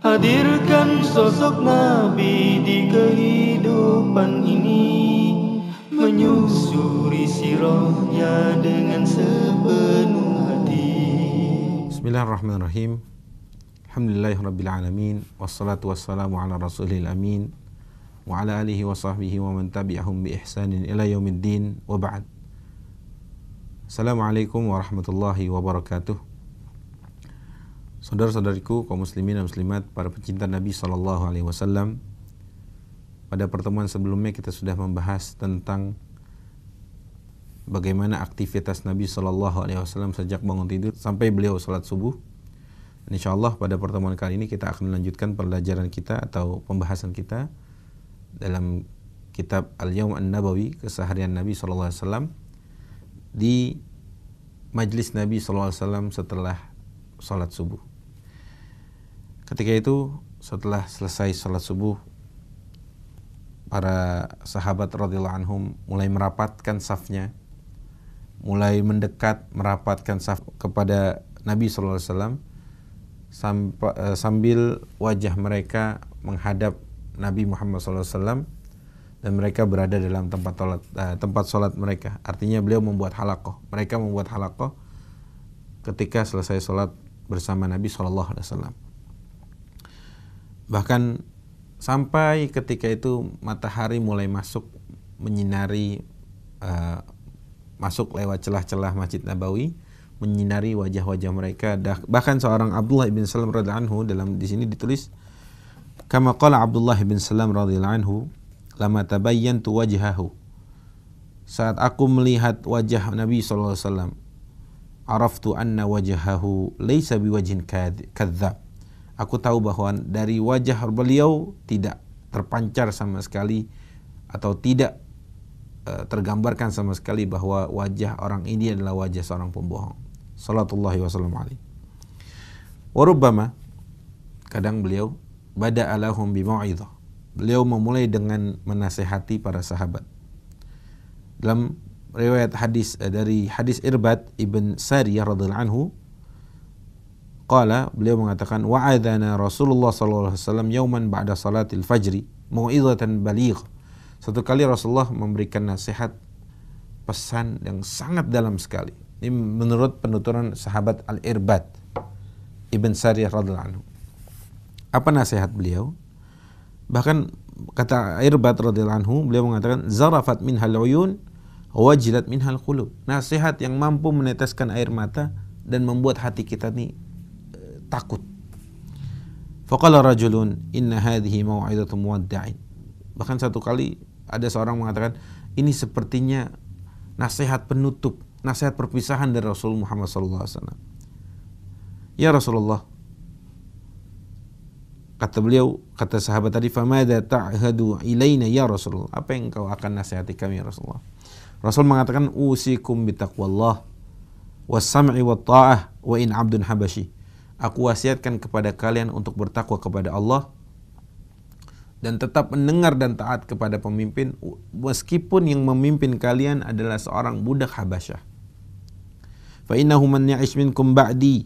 Hadirkan sosok Nabi di kehidupan ini, menyusuri sirahnya dengan sepenuh hati. Bismillahirrahmanirrahim. Alhamdulillahirrabbilalamin. Wassalatu wassalamu ala rasulil amin wa ala alihi wa sahbihi wa man tabi'ahum bi ihsanin ila yaumiddin wa ba'd. Assalamualaikum warahmatullahi wabarakatuh. Saudara-saudariku, kaum muslimin dan muslimat, para pecinta Nabi SAW, pada pertemuan sebelumnya kita sudah membahas tentang bagaimana aktivitas Nabi SAW sejak bangun tidur sampai beliau salat subuh. InsyaAllah pada pertemuan kali ini kita akan melanjutkan pelajaran kita atau pembahasan kita dalam kitab Al-Yawm An-Nabawi, keseharian Nabi SAW, di majlis Nabi SAW setelah salat subuh. Ketika itu, setelah selesai salat subuh, para sahabat radhiyallahu anhum mulai merapatkan safnya, mulai mendekat merapatkan saf kepada Nabi SAW, sambil wajah mereka menghadap Nabi Muhammad SAW, dan mereka berada dalam tempat sholat mereka. Artinya beliau membuat halaqah, mereka membuat halaqah ketika selesai sholat bersama Nabi SAW. Bahkan sampai ketika itu matahari mulai masuk menyinari, masuk lewat celah-celah Masjid Nabawi, menyinari wajah-wajah mereka. Bahkan seorang Abdullah bin Salam radhiyallahu anhu, dalam di sini ditulis, kama qala Abdullah bin Salam radhiyallahu anhu, lama tabayyantu wajhahu, saat aku melihat wajah Nabi SAW, araftu anna wajhahu laysa biwajhin kadzdzab, aku tahu bahwa dari wajah beliau tidak terpancar sama sekali atau tidak tergambarkan sama sekali bahwa wajah orang ini adalah wajah seorang pembohong. Sallallahu wasallam alaihi. Wa rubbama, kadang beliau bada'a lahum bi mau'izah, beliau memulai dengan menasihati para sahabat. Dalam riwayat hadis dari hadis Irbad ibn Sariyah radhiyallahu anhu, qala, beliau mengatakan, wa'adana Rasulullah sallallahu alaihi wasallam yauman ba'da salatil fajri mau'izatan baligh. Satu kali Rasulullah memberikan nasihat, pesan yang sangat dalam sekali. Ini menurut penuturan sahabat Al-Irbad ibn Sariyah radhiyallahu anhu. Apa nasihat beliau? Bahkan kata Irbad radhiyallahu anhu, beliau mengatakan, zarafat minhal uyun wajilat minhal qulub. Nasihat yang mampu meneteskan air mata dan membuat hati kita ini takut. Faqala rajulun inna hadhihi mau'izatu muwadda'in. Bahkan satu kali ada seorang mengatakan, ini sepertinya nasihat penutup, nasihat perpisahan dari Rasulullah Muhammad SAW. Ya Rasulullah, kata beliau, kata sahabat tadi, famada ta'hadu ilaina ya Rasulullah, apa yang kau akan nasihati kami ya Rasulullah? Rasul mengatakan, usikum bitaqwallah was-sam'i wat-ta'ah wa in 'abdun habashi. Aku wasiatkan kepada kalian untuk bertakwa kepada Allah dan tetap mendengar dan taat kepada pemimpin, meskipun yang memimpin kalian adalah seorang budak Habasyah. Fa innahu man ya'ish minkum ba'di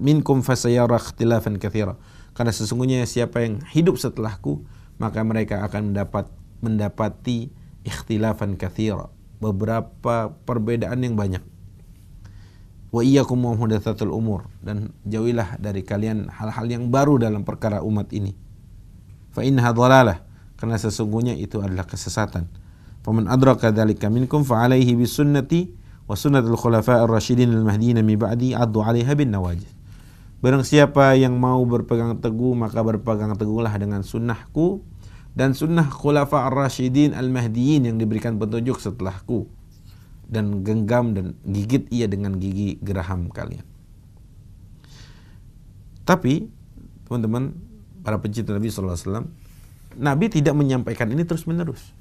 minkum fasayara ikhtilafan katsira. Karena sesungguhnya siapa yang hidup setelahku, maka mereka akan mendapati ikhtilafan katsira, beberapa perbedaan yang banyak. Wa iyyakum wa muhdatsatul umur, dan jauhilah dari kalian hal-hal yang baru dalam perkara umat ini. Fa innaha dhalalah, karena sesungguhnya itu adalah kesesatan. Faman adraka dzalika minkum fa alaihi bisunnati wa sunnatul khulafa'ir rasyidin al-mahdiyyin min ba'di addu 'alaiha bin nawajid. Barang siapa yang mau berpegang teguh, maka berpegang teguhlah dengan sunnahku dan sunnah khulafa'ir rasyidin al-mahdiyyin yang diberikan petunjuk setelahku, dan genggam dan gigit ia dengan gigi geraham kalian. Tapi teman-teman, para pencinta Nabi SAW, Nabi tidak menyampaikan ini terus menerus.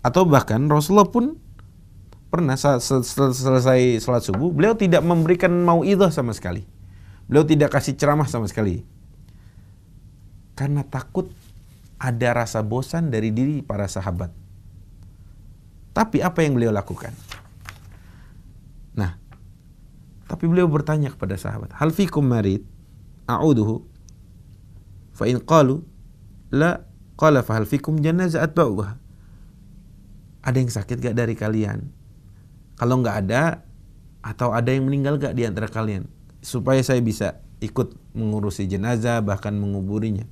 Atau bahkan Rasulullah pun pernah selesai salat subuh, beliau tidak memberikan mau'izah sama sekali. Beliau tidak kasih ceramah sama sekali. Karena takut ada rasa bosan dari diri para sahabat. Tapi apa yang beliau lakukan? Nah, tapi beliau bertanya kepada sahabat, hal fikum marid a'uduhu, Fa in qalu la qala fa hal fikum janazah atba'uha. Ada yang sakit gak dari kalian? Kalau nggak ada, atau ada yang meninggal gak di antara kalian, supaya saya bisa ikut mengurusi jenazah, bahkan menguburinya.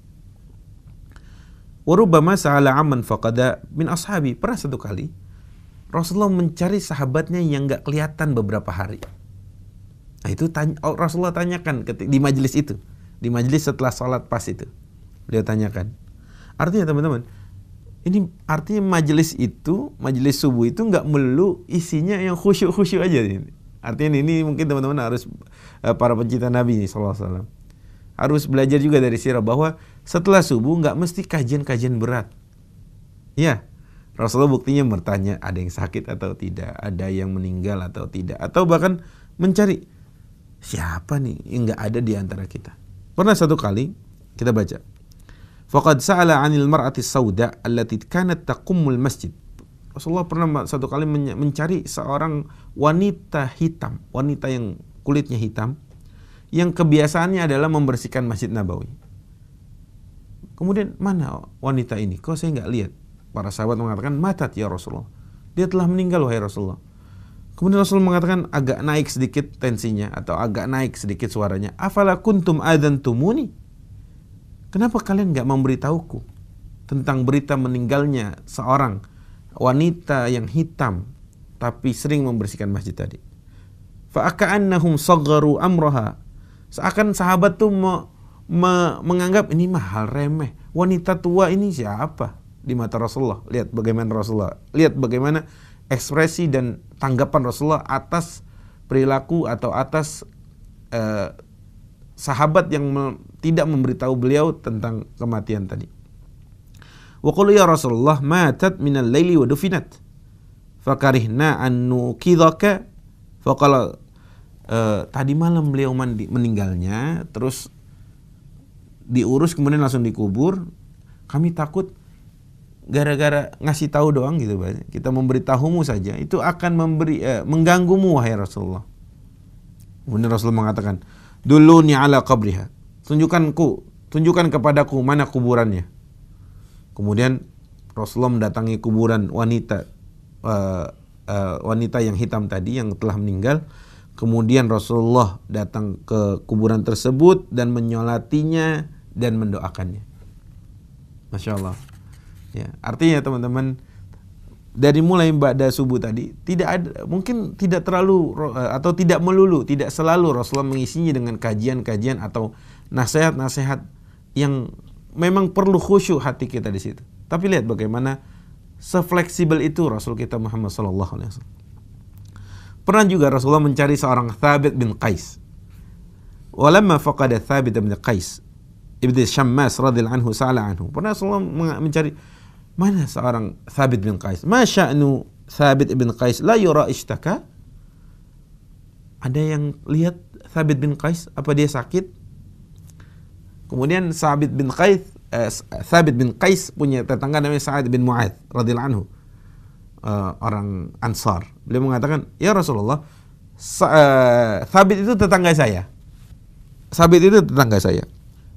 Wa rubbama sa'ala amman faqada min ashabi. Pernah satu kali Rasulullah mencari sahabatnya yang gak kelihatan beberapa hari. Nah itu Rasulullah tanyakan di majelis itu, di majelis setelah sholat pas itu, beliau tanyakan. Artinya teman-teman, ini artinya majelis itu, majelis subuh itu nggak melulu isinya yang khusyuk-khusyuk aja. Artinya ini mungkin teman-teman harus, para pencinta Nabi SAW harus belajar juga dari sirah bahwa setelah subuh nggak mesti kajian-kajian berat. Ya, Rasulullah buktinya bertanya ada yang sakit atau tidak, ada yang meninggal atau tidak, atau bahkan mencari siapa nih yang nggak ada di antara kita. Pernah satu kali kita baca, faqad sa'ala 'anil mar'ati sauda allati kanat taqumul masjid. Rasulullah pernah satu kali mencari seorang wanita hitam, wanita yang kulitnya hitam, yang kebiasaannya adalah membersihkan Masjid Nabawi. Kemudian mana wanita ini? Kok saya nggak lihat? Para sahabat mengatakan matat ya Rasulullah. Dia telah meninggal wahai Rasulullah. Kemudian Rasulullah mengatakan agak naik sedikit tensinya atau agak naik sedikit suaranya. Afala kuntum adantumuni? Kenapa kalian nggak memberitahuku tentang berita meninggalnya seorang wanita yang hitam tapi sering membersihkan masjid tadi? Fa'aka'annahum sagharu amraha. Seakan sahabat tuh menganggap ini mahal remeh. Wanita tua ini siapa di mata Rasulullah? Lihat bagaimana Rasulullah, lihat bagaimana ekspresi dan tanggapan Rasulullah atas perilaku atau atas sahabat yang tidak memberitahu beliau tentang kematian tadi. Wa qulu ya Rasulullah matat minal laili wa dufinat fakarihna an nuqidhaka. Faqala tadi malam beliau meninggalnya, terus diurus kemudian langsung dikubur. Kami takut gara-gara ngasih tahu doang gitu, kita memberitahumu saja itu akan mengganggumu wahai Rasulullah. Kemudian Rasulullah mengatakan, duluni ala qabriha, tunjukkan kepadaku mana kuburannya. Kemudian Rasulullah mendatangi kuburan wanita yang hitam tadi yang telah meninggal. Kemudian Rasulullah datang ke kuburan tersebut dan menyolatinya dan mendoakannya. Masya Allah. Ya, artinya teman-teman, dari mulai ba'da subuh tadi tidak ada, mungkin tidak terlalu atau tidak melulu, tidak selalu Rasulullah mengisinya dengan kajian-kajian atau nasihat-nasihat yang memang perlu khusyuk hati kita di situ. Tapi lihat bagaimana sefleksibel itu Rasul kita Muhammad SAW. Pernah juga Rasulullah mencari seorang Thabit bin Qais. Walamma faqada Thabit bin Qais ibn Syammas radhiyallahu anhu sa'ala anhu. Pernah Rasulullah mencari mana seorang Thabit bin Qais. Ma sya'nu Thabit bin Qais la yura ishtaka? Ada yang lihat Thabit bin Qais, apa dia sakit? Kemudian Thabit bin Qais punya tetangga namanya Sa'ad bin Mu'adz radhiyallahu anhu, orang Ansar. Beliau mengatakan, ya Rasulullah, Thabit itu tetangga saya. Thabit itu tetangga saya.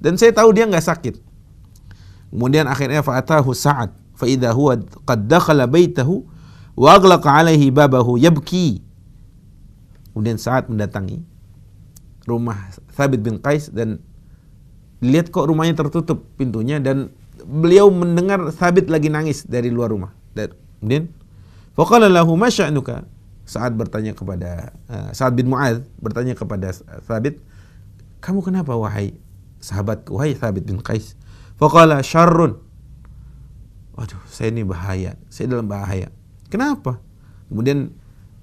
Dan saya tahu dia nggak sakit. Kemudian akhirnya fa'atahu Sa'ad fa idza huwa qad dakhala baitahu wa aghlaqa 'alaihi babahu yabki. Kemudian Sa'ad mendatangi rumah Thabit bin Qais dan lihat kok rumahnya tertutup pintunya, dan beliau mendengar Thabit lagi nangis dari luar rumah. Dan kemudian faqala lahu ma sya'nuka? Sa'ad bertanya kepada Sa'ad bin Mu'adz bertanya kepada Thabit, kamu kenapa wahai sahabatku, wahai Thabit bin Qais? Faqala syarrun. Waduh, saya ini bahaya, saya dalam bahaya. Kenapa? Kemudian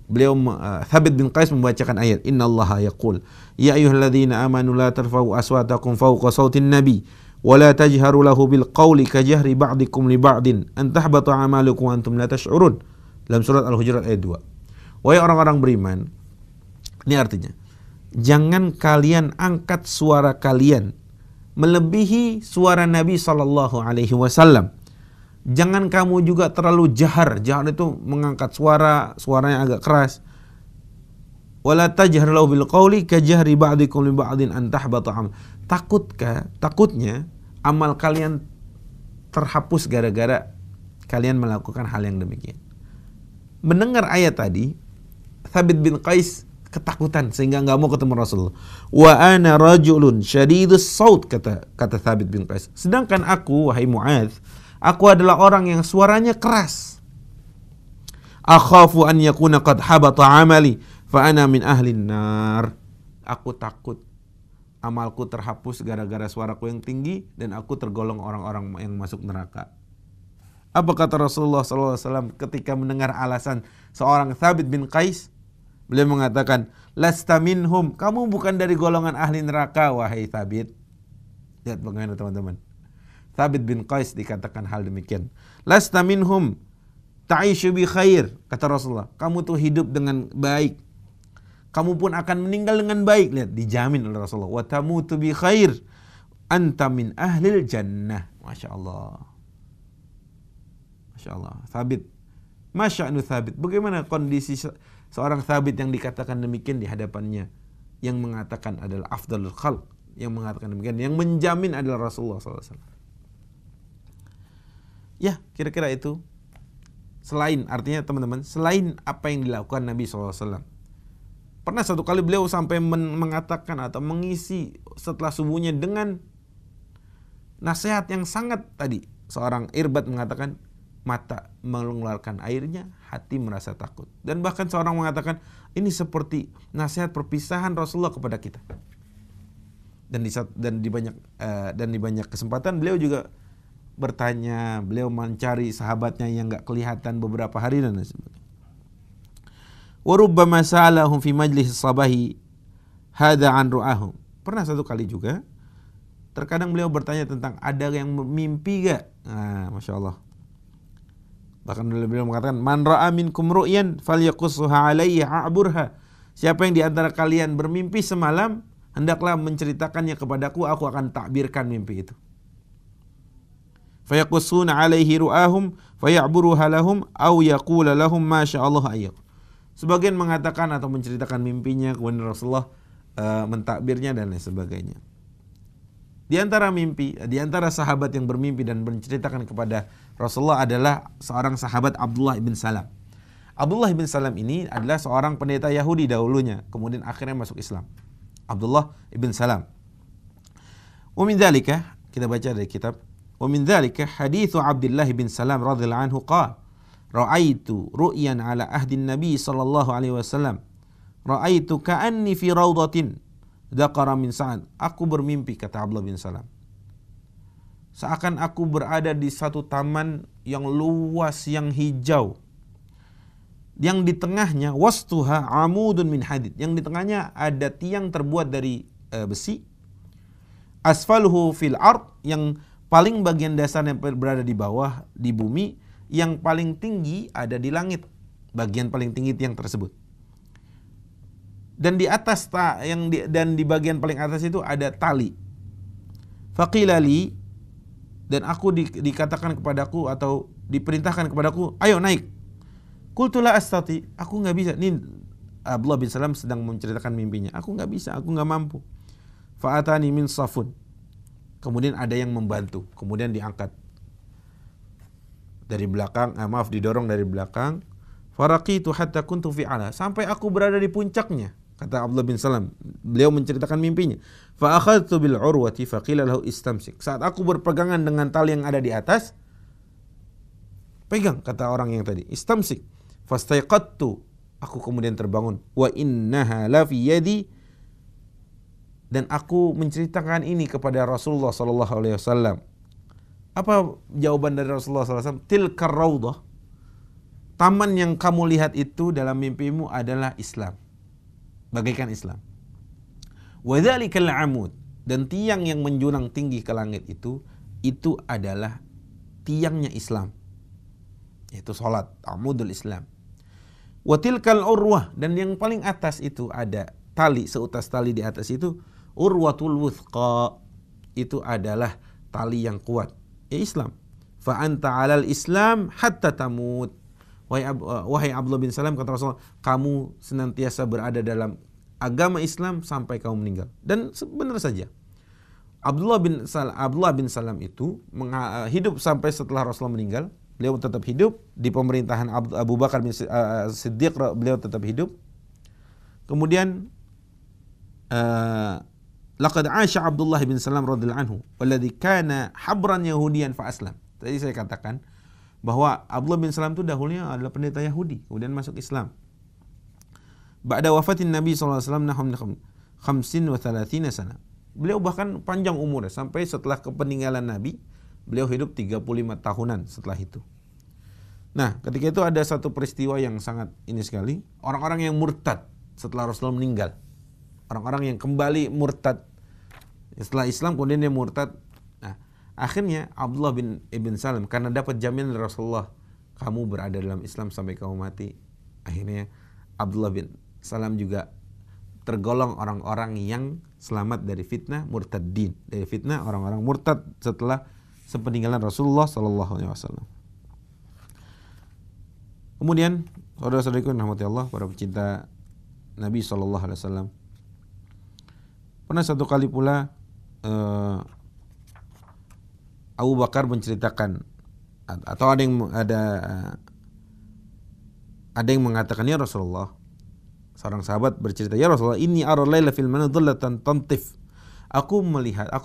beliau Thabit bin Qais membacakan ayat, innallaha yaqul ya ayyuhalladzina amanu la tarfa'u aswatakum fawqa sautin nabi wa la tajharu lahu bil qawli kajahri ba'dikum li ba'din an tahbata a'malukum wa antum la tash'urun. Dalam surat Al-Hujurat ayat 2. Wahai orang-orang beriman, ini artinya jangan kalian angkat suara kalian melebihi suara Nabi sallallahu alaihi wasallam. Jangan kamu juga terlalu jahar. Jahar itu mengangkat suaranya agak keras. Wala tajhar lahu bil qawli ka jahri ba'dikum li ba'din an tahbata amal. Takutnya amal kalian terhapus gara-gara kalian melakukan hal yang demikian. Mendengar ayat tadi, Thabit bin Qais ketakutan sehingga nggak mau ketemu Rasulullah. Wa ana rajulun syadidus saut, kata Thabit bin Qais. Sedangkan aku, wahai Mu'adz, aku adalah orang yang suaranya keras. Akhafu an yakuna qad habata amali fa ana min ahlin nar. Aku takut amalku terhapus gara-gara suaraku yang tinggi dan aku tergolong orang-orang yang masuk neraka. Apa kata Rasulullah SAW ketika mendengar alasan seorang Thabit bin Qais? Beliau mengatakan, lasta minhum, kamu bukan dari golongan ahli neraka, wahai Thabit. Lihat bagaimana teman-teman. Thabit bin Qais dikatakan hal demikian. Lasta minhum, ta'ishu bi khair, kata Rasulullah. Kamu tuh hidup dengan baik. Kamu pun akan meninggal dengan baik. Lihat, dijamin oleh Rasulullah. Wa tamutu bi khair, anta min ahlil jannah. Masya Allah. Masya Allah. Thabit. Masya'nu Thabit. Bagaimana kondisi seorang Thabit yang dikatakan demikian di hadapannya? Yang mengatakan adalah afdalul khalq. Yang mengatakan demikian. Yang menjamin adalah Rasulullah SAW. Ya, kira-kira itu. Selain, artinya teman-teman, selain apa yang dilakukan Nabi SAW. Pernah satu kali beliau sampai mengatakan atau mengisi setelah subuhnya dengan nasihat yang sangat tadi. Seorang Irbad mengatakan, mata mengeluarkan airnya, hati merasa takut. Dan bahkan seorang mengatakan, ini seperti nasihat perpisahan Rasulullah kepada kita. Dan di banyak kesempatan beliau juga bertanya, beliau mencari sahabatnya yang gak kelihatan beberapa hari dan sebagainya. Wa rubbama sa'alahum fi majlis sabahi hadza an ru'ahum. Pernah satu kali juga terkadang beliau bertanya tentang ada yang mimpi gak? Nah, Masya Allah. Bahkan beliau mengatakan, man ra'a minkum ru'yan falyaqussuha alayya a'burha. Siapa yang di antara kalian bermimpi semalam, hendaklah menceritakannya kepadaku, aku akan takbirkan mimpi itu. Fayaqussuna alaihi ru'ahum faya'buruha lahum aw yaqula lahum ma sya'allahu ayyaq. Sebagian mengatakan atau menceritakan mimpinya, kemudian Rasulullah mentakbirnya dan lain sebagainya. Di antara sahabat yang bermimpi dan menceritakan kepada Rasulullah adalah seorang sahabat Abdullah ibn Salam. Abdullah ibn Salam ini adalah seorang pendeta Yahudi dahulunya, kemudian akhirnya masuk Islam. Abdullah ibn Salam. Wa min dzalika, kita baca dari kitab, wa min dzalika haditsu Abdullah bin Salam radhiyallahu anhu qala ra'aitu ru'yan ala ahdin Nabi sallallahu alaihi wasallam. Ra'aitu ka'anni fi rawdatin dzakara min Sa'ad. Aku bermimpi, kata Abdullah bin Salam, seakan aku berada di satu taman yang luas, yang hijau, yang di tengahnya wastuha amudun min hadid, yang di tengahnya ada tiang terbuat dari besi, asfaluhu fil ard, yang paling bagian dasarnya berada di bawah, di bumi, yang paling tinggi ada di langit, bagian paling tinggi tiang tersebut. Dan di atas dan di bagian paling atas itu ada tali. Faqila li, dan aku dikatakan kepadaku atau diperintahkan kepadaku, ayo naik. Qultu la astati, aku nggak bisa. Ini Abdullah bin Salam sedang menceritakan mimpinya. Aku nggak bisa, aku nggak mampu. Fa'atani min safun, kemudian ada yang membantu, kemudian diangkat dari belakang, didorong dari belakang. Faraqitu hatta kuntu fi ala, sampai aku berada di puncaknya, kata Abdullah bin Salam. Beliau menceritakan mimpinya. Fa akhadtu bil urwati faqila lahu istamsik. Saat aku berpegangan dengan tali yang ada di atas, pegang, kata orang yang tadi, istamsik. Fastaiqattu, aku kemudian terbangun. Wa innaha la fi yadi, dan aku menceritakan ini kepada Rasulullah sallallahu alaihi wasallam. Apa jawaban dari Rasulullah SAW? Tilkar rawdah, taman yang kamu lihat itu dalam mimpimu adalah Islam, bagaikan Islam. Wa dzalikal amud, dan tiang yang menjulang tinggi ke langit itu adalah tiangnya Islam, yaitu salat, amudul Islam. Wa tilkal urwah, dan yang paling atas itu ada tali, seutas tali di atas itu, urwatul wuthqa, itu adalah tali yang kuat, ya Islam. Fa anta 'alal Islam hatta tamut. Wahai Abdullah bin Salam, kata Rasulullah, kamu senantiasa berada dalam agama Islam sampai kamu meninggal. Dan benar saja, Abdullah bin Salam itu hidup sampai setelah Rasulullah meninggal. Beliau tetap hidup di pemerintahan Abu Bakar bin Siddiq, beliau tetap hidup. Kemudian laqad 'asha Abdullah bin Salam radhiyallahu anhu walladzi kana habran yahudiyan fa aslam. Tadi saya katakan bahwa Abdullah bin Salam itu dahulunya adalah pendeta Yahudi, kemudian masuk Islam. Ba'da wafatin Nabi sallallahu alaihi wasallam nahum 35 sana. Beliau bahkan panjang umurnya sampai setelah kepeninggalan Nabi, beliau hidup 35 tahunan setelah itu. Nah, ketika itu ada satu peristiwa yang sangat ini sekali, orang-orang yang murtad setelah Rasulullah meninggal. Orang-orang yang kembali murtad setelah Islam kemudian dia murtad. Nah, akhirnya Abdullah bin Ibn Salam karena dapat jaminan dari Rasulullah, kamu berada dalam Islam sampai kamu mati. Akhirnya Abdullah bin Salam juga tergolong orang-orang yang selamat dari fitnah murtadin, dari fitnah orang-orang murtad setelah sepeninggalan Rasulullah sallallahu alaihi wasallam. Kemudian saudara-saudariku yang dirahmati Allah, para pecinta Nabi sallallahu alaihi wasallam. Pernah satu kali pula Abu Bakar menceritakan atau ada yang mengatakan, ya Rasulullah, seorang sahabat bercerita, ya Rasulullah, inni ara laila fil manami dhillatan tantif. Aku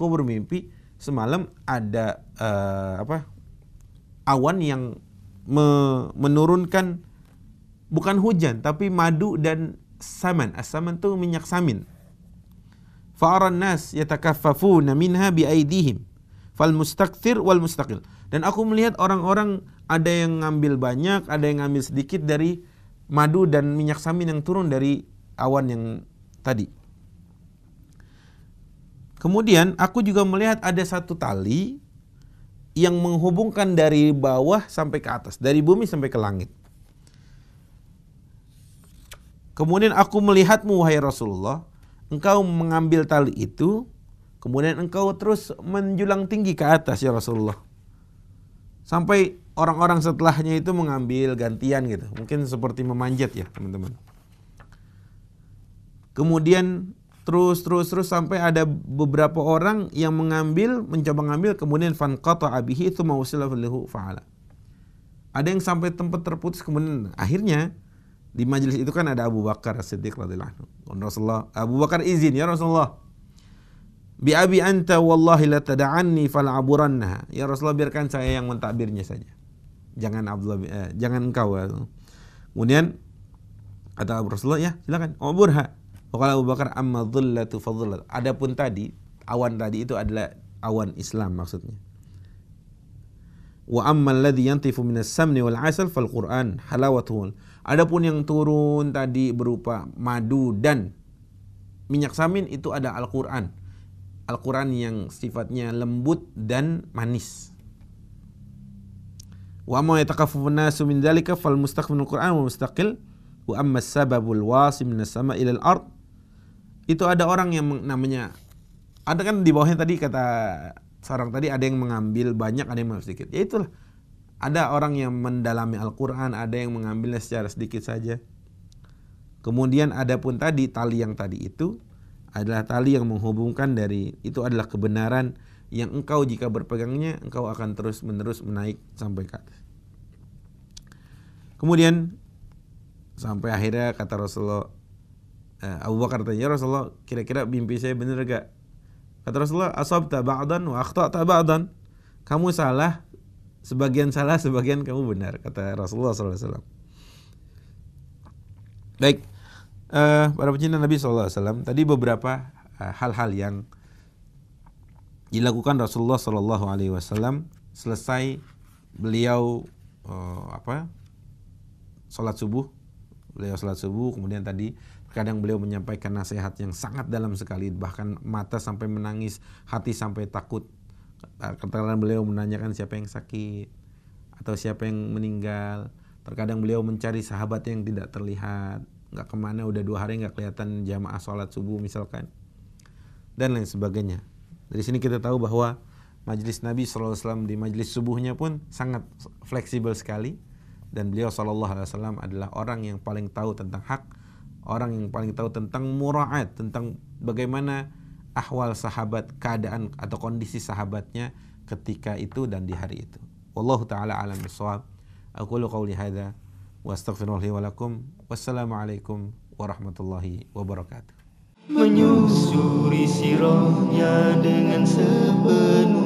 bermimpi semalam ada awan yang menurunkan bukan hujan tapi madu dan saman. As-saman itu minyak samin. Fa'aran nas yatakaffafuna minha biaidihim fal mustakthir wal mustaqil. Dan aku melihat orang-orang ada yang ngambil banyak, ada yang ngambil sedikit dari madu dan minyak samin yang turun dari awan yang tadi. Kemudian aku juga melihat ada satu tali yang menghubungkan dari bawah sampai ke atas, dari bumi sampai ke langit. Kemudian aku melihatmu wahai Rasulullah, engkau mengambil tali itu, kemudian engkau terus menjulang tinggi ke atas ya Rasulullah. Sampai orang-orang setelahnya itu mengambil gantian gitu. Mungkin seperti memanjat ya teman-teman. Kemudian terus sampai ada beberapa orang yang mencoba ngambil, kemudian fanqata'a bihi tsumma wasila lahu fa'ala. Ada yang sampai tempat terputus, kemudian akhirnya di majelis itu kan ada Abu Bakar As-Siddiq radhiyallahu anhu. Rasulullah, Abu Bakar izin, ya Rasulullah, bi abi anta wallahi la tad'anni fal'aburannaha. Ya Rasulullah, biarkan saya yang mentakbirnya saja. Jangan jangan engkau. Kemudian kata Rasulullah, ya silakan, uburha. Qala Abu Bakar, amma dhillatu fadhillat. Adapun tadi awan tadi itu adalah awan Islam maksudnya. Wa amma alladhi yantifu minas samni wal 'asal fal Qur'an halawatuhu. Adapun yang turun tadi berupa madu dan minyak samin itu ada Al-Qur'an. Al-Qur'an yang sifatnya lembut dan manis. Wa amma yatakaffafu an-nasu min dzalika fal mustaqbilul Qur'an wa mustaqil. Wa amma as-sababul wasim minas sama' ila al-ard. Itu ada orang yang namanya, ada kan di bawahnya tadi kata seorang tadi, ada yang mengambil banyak, ada yang mengambil sedikit. Ya itulah, ada orang yang mendalami Al-Quran, ada yang mengambilnya secara sedikit saja. Kemudian ada pun tadi tali yang tadi itu adalah tali yang menghubungkan dari, itu adalah kebenaran yang engkau jika berpegangnya engkau akan terus menerus menaik sampai ke atas. Kemudian sampai akhirnya kata Rasulullah, Abu Bakar tanya, ya Rasulullah, kira-kira mimpi saya benar gak? Kata Rasulullah, asabta ba'dan wa akhta'ta ba'dan. Kamu salah, sebagian kamu benar, kata Rasulullah SAW. Baik, para pecinta Nabi SAW, tadi beberapa hal-hal yang dilakukan Rasulullah SAW selesai beliau sholat subuh. Kemudian tadi kadang beliau menyampaikan nasihat yang sangat dalam sekali, bahkan mata sampai menangis, hati sampai takut. Terkadang beliau menanyakan siapa yang sakit atau siapa yang meninggal. Terkadang beliau mencari sahabat yang tidak terlihat, nggak kemana, udah 2 hari nggak kelihatan jamaah sholat subuh misalkan, dan lain sebagainya. Dari sini kita tahu bahwa majelis Nabi SAW di majelis subuhnya pun sangat fleksibel sekali, dan beliau SAW adalah orang yang paling tahu tentang hak, orang yang paling tahu tentang mura'at, tentang bagaimana ahwal sahabat, keadaan atau kondisi sahabatnya ketika itu dan di hari itu. Wallahu taala alam bisawab. Aqulu qauli hadza wa astaghfirullahi wa lakum. Wassalamualaikum warahmatullahi wabarakatuh. Menyusuri sirahnya dengan sepenuh